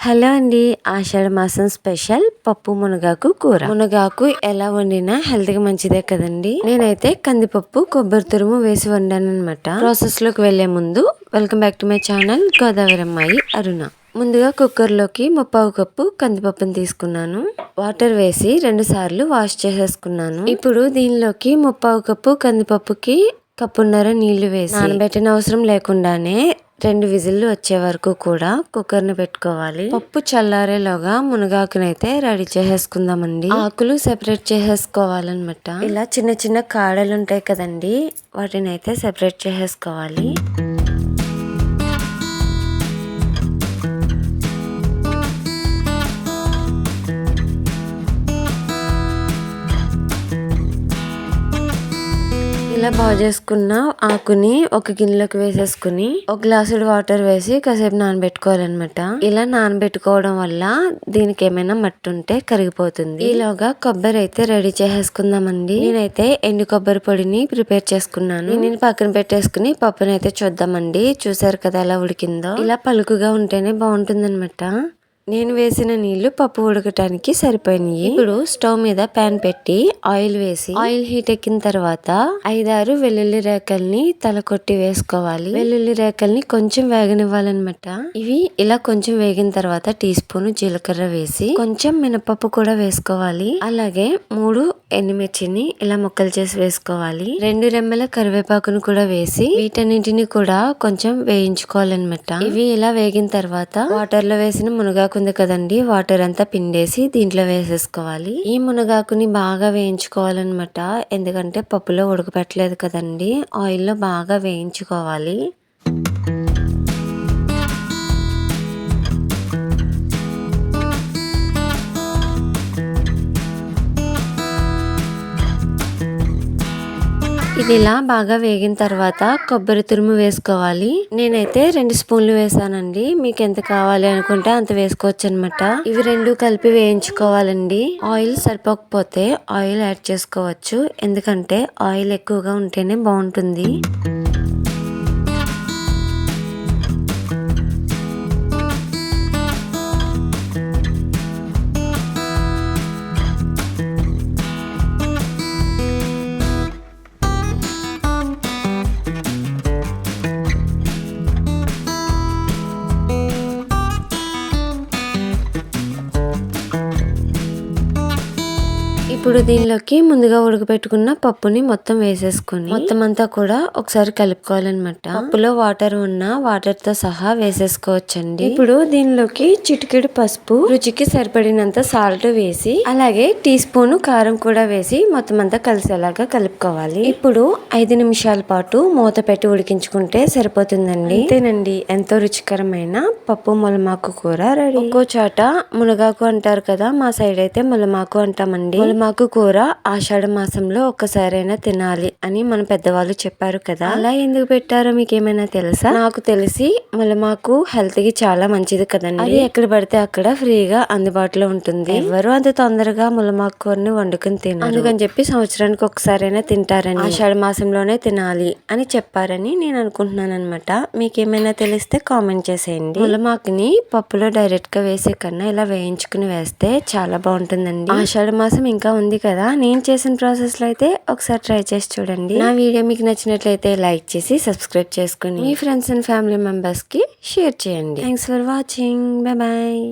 Hello అండి, ఆషాఢ మాసం special పప్పు మునగాకు కూర. మునగాకు ఎలా వండినా హెల్త్ కి మంచిదే కదండి. నేనైతే కందిపప్పు కొబ్బరి తురుము వేసి వండాను అనమాట. ప్రాసెస్ లోకి వెళ్లే ముందు welcome back to my channel Godavari అమ్మాయి అరుణ. ముందుగా కుక్కర్ లోకి 3/4 కప్పు కందిపప్పును తీసుకున్నాను. వాటర్ వేసి 2 సార్లు వాష్ చేసేసుకున్నాను. ఇప్పుడు దీనిలోకి 3/4 కప్పు కందిపప్పుకి కప్పున్నర నీళ్లు వేసి నానబెట్టిన అవసరం లేకుండానే 2 విజిల్లు వచ్చే వరకు కూడా కుక్కర్ ని పెట్టుకోవాలి. పప్పు చల్లారేలోగా మునగాకునైతే రెడీ చేసేసుకుందామండి. ఆకులు సెపరేట్ చేసేసుకోవాలన్నమాట. ఇలా చిన్న చిన్న కాడలు ఉంటాయి కదండి, వాటిని అయితే సెపరేట్ చేసేసుకోవాలి. ఇలా బాగా చేసుకున్న ఆకుని ఒక గిన్నెలోకి వేసేసుకుని ఒక గ్లాసుడు వాటర్ వేసి కాసేపు నానబెట్టుకోవాలన్నమాట. ఇలా నానబెట్టుకోవడం వల్ల దీనికి ఏమైనా మట్టి ఉంటే కరిగిపోతుంది. ఈలోగా కొబ్బరి అయితే రెడీ చేసేసుకుందామండి. నేనైతే ఎండు కొబ్బరి పొడిని ప్రిపేర్ చేసుకున్నాను. నేను పక్కన పెట్టేసుకుని పప్పునైతే అయితే చూద్దామండి. చూసారు కదా ఎలా ఉడికిందో. ఇలా పలుకుగా ఉంటేనే బాగుంటుంది అనమాట. నేను వేసిన నీళ్లు పప్పు ఉడకటానికి సరిపోయినాయి. ఇప్పుడు స్టవ్ మీద ప్యాన్ పెట్టి ఆయిల్ వేసి ఆయిల్ హీట్ ఎక్కిన తర్వాత 5-6 వెల్లుల్లి రేకల్ని తలకొట్టి వేసుకోవాలి. వెల్లుల్లి రేకల్ని కొంచెం వేగనివ్వాలన్నమాట. ఇవి ఇలా కొంచెం వేగిన తర్వాత టీ స్పూన్ జీలకర్ర వేసి కొంచెం మినపప్పు కూడా వేసుకోవాలి. అలాగే 3 ఎండుమిర్చిని ఇలా ముక్కలు చేసి వేసుకోవాలి. 2 రెమ్మల కరివేపాకును కూడా వేసి వీటన్నింటిని కూడా కొంచెం వేయించుకోవాలన్నమాట. ఇవి ఇలా వేగిన తర్వాత వాటర్ లో వేసిన మునగాకు ఉంది కదండి, వాటర్ అంతా పిండేసి దీంట్లో వేసేసుకోవాలి. ఈ మునగాకుని బాగా వేయించుకోవాలన్నమాట. ఎందుకంటే పప్పులో ఉడకపెట్టలేదు కదండి, ఆయిల్లో బాగా వేయించుకోవాలి. ఇది ఇలా బాగా వేగిన తర్వాత కొబ్బరి తురుము వేసుకోవాలి. నేనైతే 2 స్పూన్లు వేసానండి. మీకు ఎంత కావాలి అనుకుంటే అంత వేసుకోవచ్చు అనమాట. ఇవి 2 కలిపి వేయించుకోవాలండి. ఆయిల్ సరిపోకపోతే ఆయిల్ యాడ్ చేసుకోవచ్చు, ఎందుకంటే ఆయిల్ ఎక్కువగా ఉంటేనే బాగుంటుంది. ఇప్పుడు దీనిలోకి ముందుగా ఉడకబెట్టుకున్న పప్పుని మొత్తం వేసేసుకుని మొత్తం అంతా కూడా ఒకసారి కలుపుకోవాలన్నమాట. పప్పులో వాటర్ ఉన్న వాటర్ తో సహా వేసేసుకోవచ్చండి. ఇప్పుడు దీనిలోకి చిటికెడు పసుపు, రుచికి సరిపడినంత సాల్ట్ వేసి అలాగే టీ స్పూన్ కారం కూడా వేసి మొత్తం అంతా కలిసేలాగా కలుపుకోవాలి. ఇప్పుడు 5 నిమిషాల పాటు మూత పెట్టి ఉడికించుకుంటే సరిపోతుందండి. అంతేనండి, ఎంతో రుచికరమైన పప్పు ములమాకు కూర రెడీ. ఒక్కో చోట మునగాకు అంటారు కదా, మా సైడ్ అయితే ములమాకు అంటామండి. ములమాకు కూర ఆషాఢ మాసంలో ఒక్కసారైనా తినాలి అని మన పెద్దవాళ్ళు చెప్పారు కదా. అలా ఎందుకు పెట్టారో మీకు ఏమైనా తెలుసా? నాకు తెలిసి ములమాకు హెల్త్ కి చాలా మంచిది కదండి. అది ఎక్కడ పడితే అక్కడ ఫ్రీగా అందుబాటులో ఉంటుంది. ఎవరు అంత తొందరగా ములమాకు కూరని వండుకుని తినరు. అందుకని చెప్పి సంవత్సరానికి ఒకసారైనా తింటారని, ఆషాఢ మాసంలోనే తినాలి అని చెప్పారని నేను అనుకుంటున్నాను అనమాట. మీకేమైనా తెలిస్తే కామెంట్ చేసేయండి. ములమాకుని పప్పులో డైరెక్ట్ గా వేసే కన్నా ఇలా వేయించుకుని వేస్తే చాలా బాగుంటుందండి. ఆషాఢ మాసం ఇంకా ఉంది కదా, నేను చేసిన ప్రాసెస్ లో అయితే ఒకసారి ట్రై చేసి చూడండి. నా వీడియో మీకు నచ్చినట్లయితే లైక్ చేసి సబ్స్క్రైబ్ చేసుకుని మీ ఫ్రెండ్స్ అండ్ ఫ్యామిలీ మెంబర్స్ కి షేర్ చేయండి. Thanks for watching. Bye bye.